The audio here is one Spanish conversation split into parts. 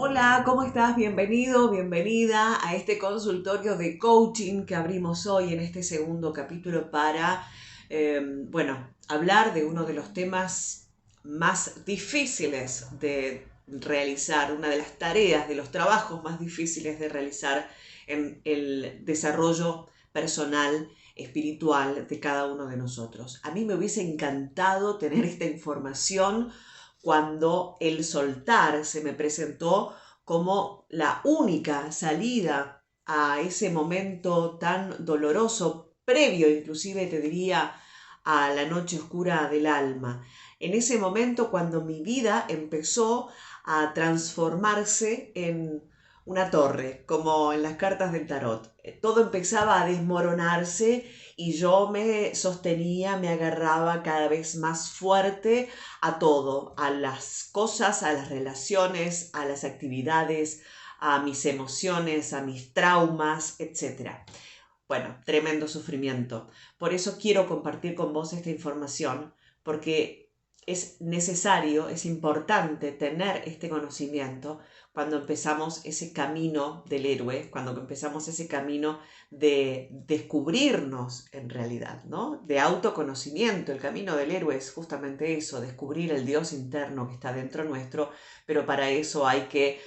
Hola, ¿cómo estás? Bienvenido, bienvenida a este consultorio de coaching que abrimos hoy en este segundo capítulo para, hablar de uno de los temas más difíciles de realizar, una de las tareas, de los trabajos más difíciles de realizar en el desarrollo personal, espiritual de cada uno de nosotros. A mí me hubiese encantado tener esta información cuando el soltar se me presentó como la única salida a ese momento tan doloroso, previo inclusive te diría a la noche oscura del alma. En ese momento cuando mi vida empezó a transformarse en una torre, como en las cartas del tarot. Todo empezaba a desmoronarse y yo me sostenía, me agarraba cada vez más fuerte a todo, a las cosas, a las relaciones, a las actividades, a mis emociones, a mis traumas, etc. Bueno, tremendo sufrimiento. Por eso quiero compartir con vos esta información, porque es necesario, es importante tener este conocimiento cuando empezamos ese camino del héroe, cuando empezamos ese camino de descubrirnos en realidad, ¿no? De autoconocimiento. El camino del héroe es justamente eso, descubrir el Dios interno que está dentro nuestro, pero para eso hay que,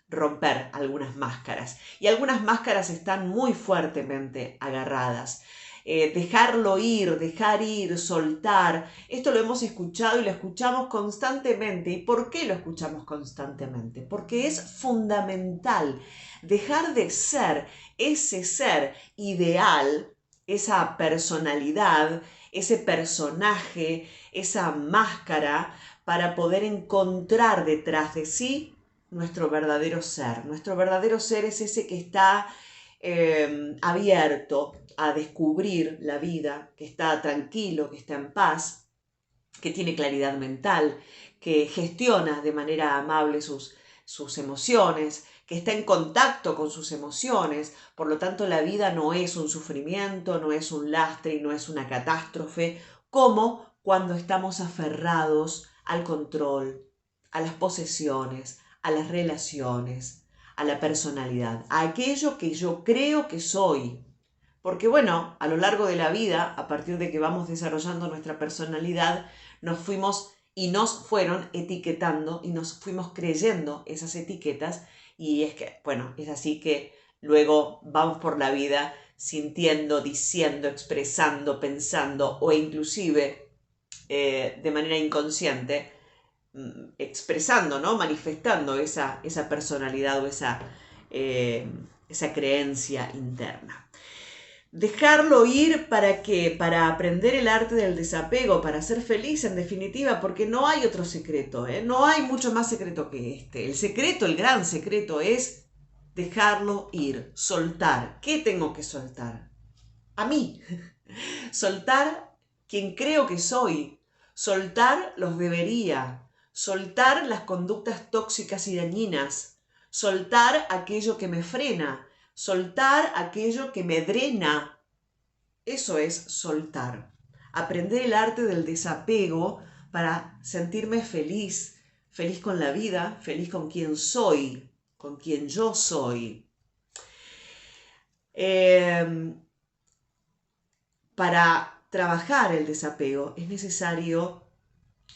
romper algunas máscaras. Y algunas máscaras están muy fuertemente agarradas. Dejarlo ir, dejar ir, soltar. Esto lo hemos escuchado y lo escuchamos constantemente. ¿Y por qué lo escuchamos constantemente? Porque es fundamental dejar de ser ese ser ideal, esa personalidad, ese personaje, esa máscara, para poder encontrar detrás de sí nuestro verdadero ser. Nuestro verdadero ser es ese que está abierto a descubrir la vida, que está tranquilo, que está en paz, que tiene claridad mental, que gestiona de manera amable sus emociones, que está en contacto con sus emociones. Por lo tanto, la vida no es un sufrimiento, no es un lastre y no es una catástrofe, como cuando estamos aferrados al control, a las posesiones, a las relaciones, a la personalidad, a aquello que yo creo que soy. Porque a lo largo de la vida, a partir de que vamos desarrollando nuestra personalidad, nos fuimos y nos fueron etiquetando y nos fuimos creyendo esas etiquetas, y es así que luego vamos por la vida sintiendo, diciendo, expresando, pensando o inclusive de manera inconsciente expresando, ¿no? Manifestando esa personalidad o esa creencia interna. Dejarlo ir, ¿para qué? Para aprender el arte del desapego, para ser feliz en definitiva, porque no hay otro secreto, ¿eh? No hay mucho más secreto que este. El secreto, el gran secreto es dejarlo ir, soltar. ¿Qué tengo que soltar? A mí. Soltar quien creo que soy. Soltar los debería. Soltar las conductas tóxicas y dañinas. Soltar aquello que me frena. Soltar aquello que me drena. Eso es soltar. Aprender el arte del desapego para sentirme feliz. Feliz con la vida, feliz con quien soy, con quien yo soy. Para trabajar el desapego es necesario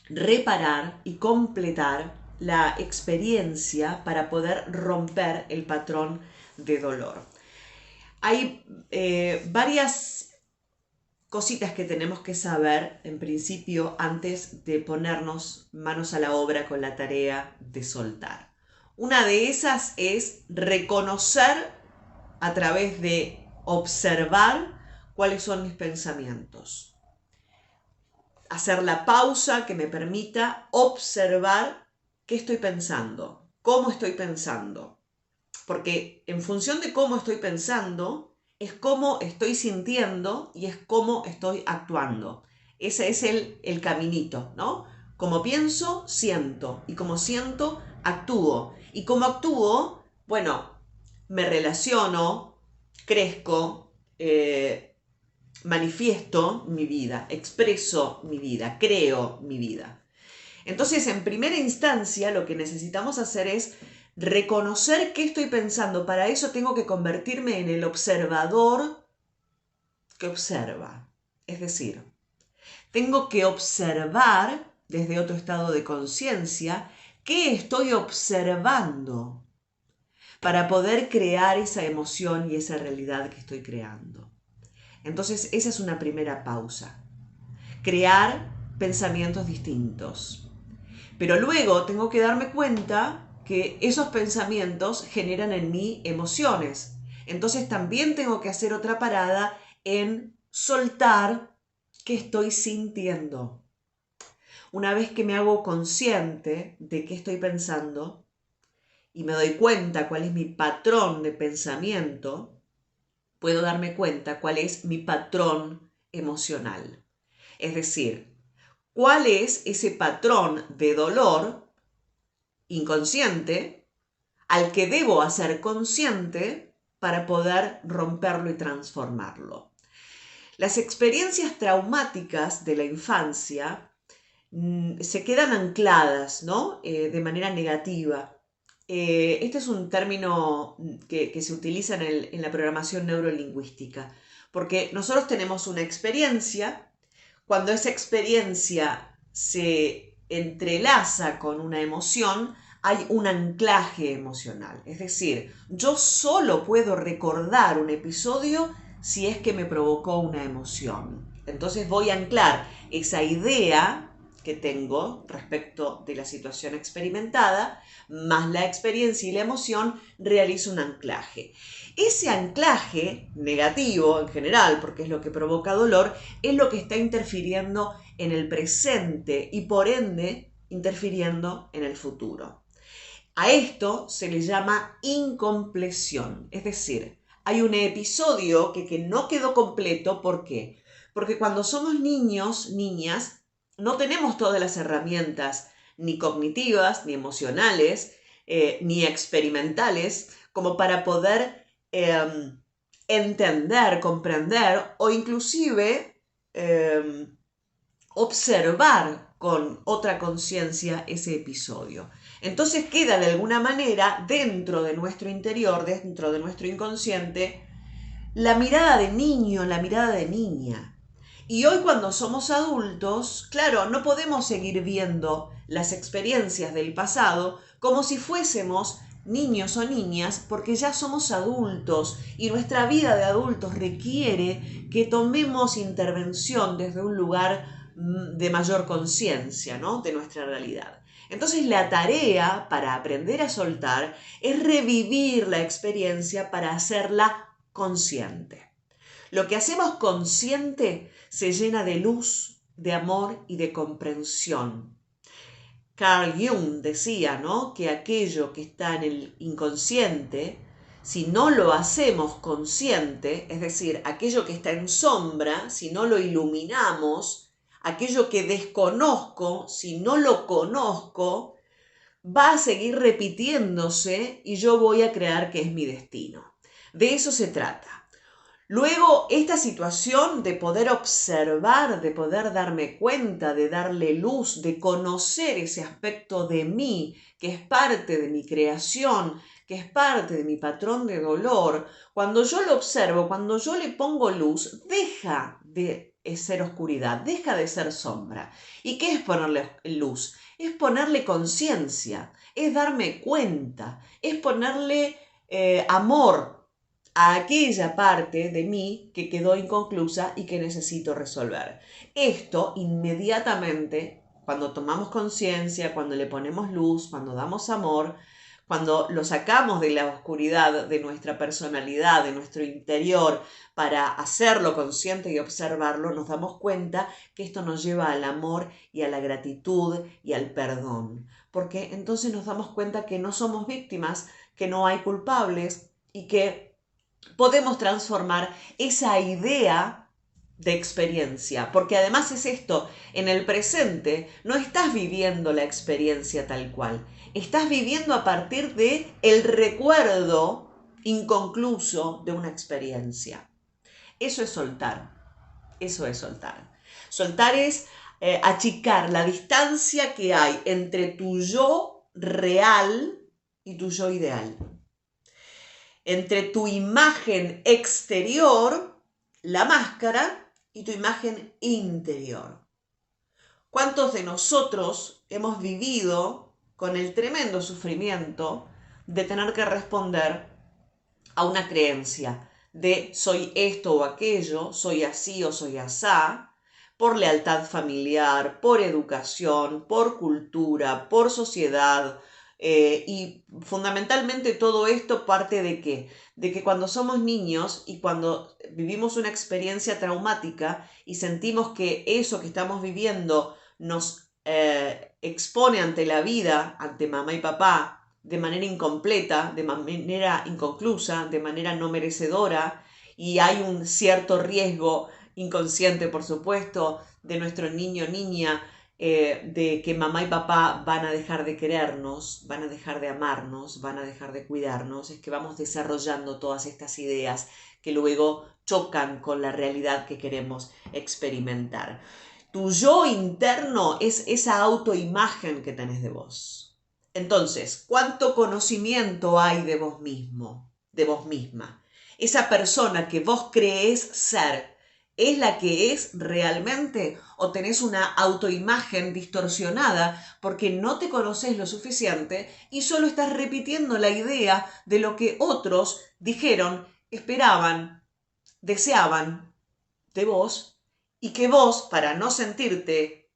reparar y completar la experiencia para poder romper el patrón de dolor. Hay varias cositas que tenemos que saber en principio antes de ponernos manos a la obra con la tarea de soltar. Una de esas es reconocer a través de observar cuáles son mis pensamientos. Hacer la pausa que me permita observar qué estoy pensando, cómo estoy pensando. Porque en función de cómo estoy pensando, es cómo estoy sintiendo y es cómo estoy actuando. Ese es el caminito, ¿no? Como pienso, siento. Y como siento, actúo. Y como actúo, me relaciono, crezco, manifiesto mi vida, expreso mi vida, creo mi vida. Entonces, en primera instancia, lo que necesitamos hacer es reconocer qué estoy pensando. Para eso tengo que convertirme en el observador que observa. Es decir, tengo que observar desde otro estado de conciencia qué estoy observando para poder crear esa emoción y esa realidad que estoy creando. Entonces, esa es una primera pausa. Crear pensamientos distintos. Pero luego tengo que darme cuenta que esos pensamientos generan en mí emociones. Entonces también tengo que hacer otra parada en soltar qué estoy sintiendo. Una vez que me hago consciente de qué estoy pensando y me doy cuenta cuál es mi patrón de pensamiento, puedo darme cuenta cuál es mi patrón emocional. Es decir, cuál es ese patrón de dolor inconsciente al que debo hacer consciente para poder romperlo y transformarlo. Las experiencias traumáticas de la infancia se quedan ancladas, ¿no? De manera negativa. Este es un término que se utiliza en la programación neurolingüística, porque nosotros tenemos una experiencia. Cuando esa experiencia se entrelaza con una emoción, hay un anclaje emocional. Es decir, yo solo puedo recordar un episodio si es que me provocó una emoción. Entonces voy a anclar esa idea que tengo respecto de la situación experimentada, más la experiencia y la emoción, realizo un anclaje. Ese anclaje negativo en general, porque es lo que provoca dolor, es lo que está interfiriendo en el presente y por ende interfiriendo en el futuro. A esto se le llama incompleción, es decir, hay un episodio que no quedó completo. ¿Por qué? Porque cuando somos niños, niñas, no tenemos todas las herramientas ni cognitivas, ni emocionales, ni experimentales, como para poder entender, comprender o inclusive observar con otra conciencia ese episodio. Entonces queda de alguna manera dentro de nuestro interior, dentro de nuestro inconsciente, la mirada de niño, la mirada de niña. Y hoy cuando somos adultos, claro, no podemos seguir viendo las experiencias del pasado como si fuésemos niños o niñas, porque ya somos adultos y nuestra vida de adultos requiere que tomemos intervención desde un lugar de mayor conciencia, ¿no?, de nuestra realidad. Entonces la tarea para aprender a soltar es revivir la experiencia para hacerla consciente. Lo que hacemos consciente se llena de luz, de amor y de comprensión. Carl Jung decía, ¿no?, que aquello que está en el inconsciente, si no lo hacemos consciente, es decir, aquello que está en sombra, si no lo iluminamos, aquello que desconozco, si no lo conozco, va a seguir repitiéndose y yo voy a creer que es mi destino. De eso se trata. Luego, esta situación de poder observar, de poder darme cuenta, de darle luz, de conocer ese aspecto de mí, que es parte de mi creación, que es parte de mi patrón de dolor, cuando yo lo observo, cuando yo le pongo luz, deja de ser oscuridad, deja de ser sombra. ¿Y qué es ponerle luz? Es ponerle conciencia, es darme cuenta, es ponerle amor a aquella parte de mí que quedó inconclusa y que necesito resolver. Esto inmediatamente, cuando tomamos conciencia, cuando le ponemos luz, cuando damos amor, cuando lo sacamos de la oscuridad de nuestra personalidad, de nuestro interior, para hacerlo consciente y observarlo, nos damos cuenta que esto nos lleva al amor y a la gratitud y al perdón. Porque entonces nos damos cuenta que no somos víctimas, que no hay culpables y que podemos transformar esa idea de experiencia, porque además es esto, en el presente no estás viviendo la experiencia tal cual, estás viviendo a partir de el recuerdo inconcluso de una experiencia. Eso es soltar, eso es soltar. Soltar es achicar la distancia que hay entre tu yo real y tu yo ideal. Entre tu imagen exterior, la máscara, y tu imagen interior. ¿Cuántos de nosotros hemos vivido con el tremendo sufrimiento de tener que responder a una creencia de soy esto o aquello, soy así o soy asá, por lealtad familiar, por educación, por cultura, por sociedad, y fundamentalmente todo esto parte de ¿qué? De que cuando somos niños y cuando vivimos una experiencia traumática y sentimos que eso que estamos viviendo nos expone ante la vida, ante mamá y papá, de manera incompleta, de manera inconclusa, de manera no merecedora, y hay un cierto riesgo inconsciente, por supuesto, de nuestro niño o niña, de que mamá y papá van a dejar de querernos, van a dejar de amarnos, van a dejar de cuidarnos, es que vamos desarrollando todas estas ideas que luego chocan con la realidad que queremos experimentar. Tu yo interno es esa autoimagen que tenés de vos. Entonces, ¿cuánto conocimiento hay de vos mismo, de vos misma? Esa persona que vos creés ser, ¿es la que es realmente o tenés una autoimagen distorsionada porque no te conoces lo suficiente y solo estás repitiendo la idea de lo que otros dijeron, esperaban, deseaban de vos y que vos, para no sentirte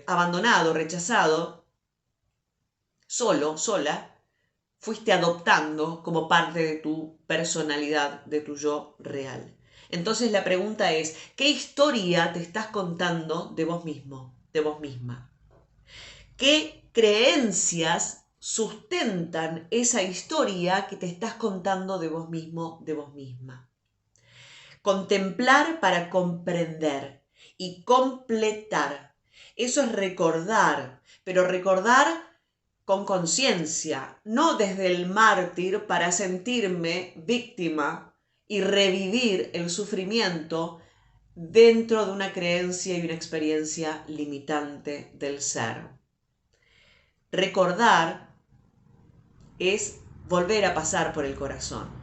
abandonado, rechazado, solo, sola, fuiste adoptando como parte de tu personalidad, de tu yo real. Entonces la pregunta es, ¿qué historia te estás contando de vos mismo, de vos misma? ¿Qué creencias sustentan esa historia que te estás contando de vos mismo, de vos misma? Contemplar para comprender y completar. Eso es recordar, pero recordar con conciencia, no desde el mártir para sentirme víctima y revivir el sufrimiento dentro de una creencia y una experiencia limitante del ser. Recordar es volver a pasar por el corazón.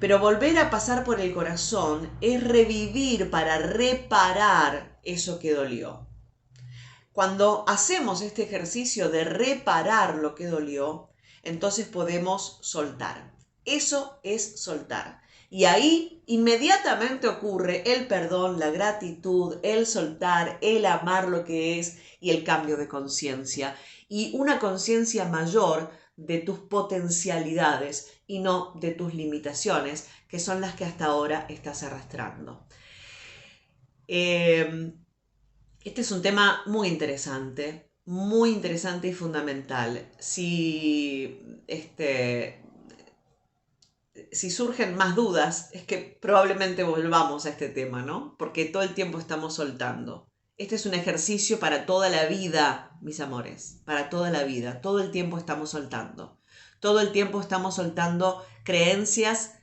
Pero volver a pasar por el corazón es revivir para reparar eso que dolió. Cuando hacemos este ejercicio de reparar lo que dolió, entonces podemos soltar. Eso es soltar. Y ahí inmediatamente ocurre el perdón, la gratitud, el soltar, el amar lo que es y el cambio de conciencia. Y una conciencia mayor de tus potencialidades y no de tus limitaciones, que son las que hasta ahora estás arrastrando. Este es un tema muy interesante y fundamental. Si surgen más dudas, es que probablemente volvamos a este tema, ¿no? Porque todo el tiempo estamos soltando. Este es un ejercicio para toda la vida, mis amores, para toda la vida. Todo el tiempo estamos soltando. Todo el tiempo estamos soltando creencias,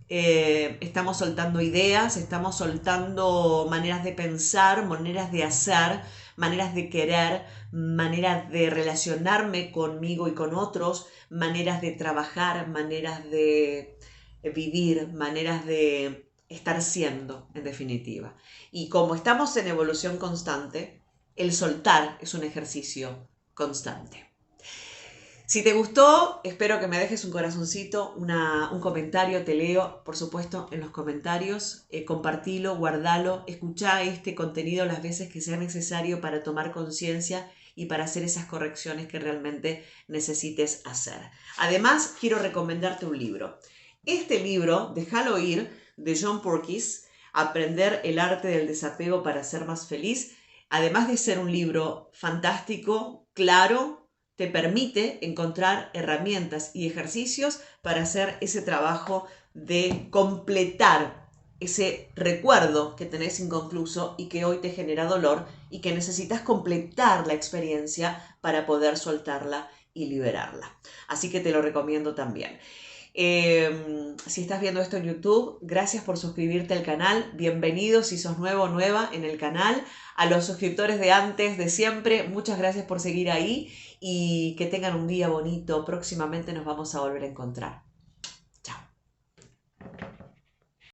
estamos soltando ideas, estamos soltando maneras de pensar, maneras de hacer, maneras de querer, maneras de relacionarme conmigo y con otros, maneras de trabajar, maneras de vivir, maneras de estar siendo, en definitiva. Y como estamos en evolución constante, el soltar es un ejercicio constante. Si te gustó, espero que me dejes un corazoncito, un comentario, te leo, por supuesto, en los comentarios. Compartilo, guardalo, escuchá este contenido las veces que sea necesario para tomar conciencia y para hacer esas correcciones que realmente necesites hacer. Además, quiero recomendarte un libro. Este libro, Déjalo ir, de John Purkis, Aprender el arte del desapego para ser más feliz, además de ser un libro fantástico, claro, te permite encontrar herramientas y ejercicios para hacer ese trabajo de completar ese recuerdo que tenés inconcluso y que hoy te genera dolor y que necesitas completar la experiencia para poder soltarla y liberarla. Así que te lo recomiendo también. Si estás viendo esto en YouTube, gracias por suscribirte al canal. Bienvenido si sos nuevo o nueva en el canal. A los suscriptores de antes, de siempre, muchas gracias por seguir ahí y que tengan un día bonito. Próximamente nos vamos a volver a encontrar.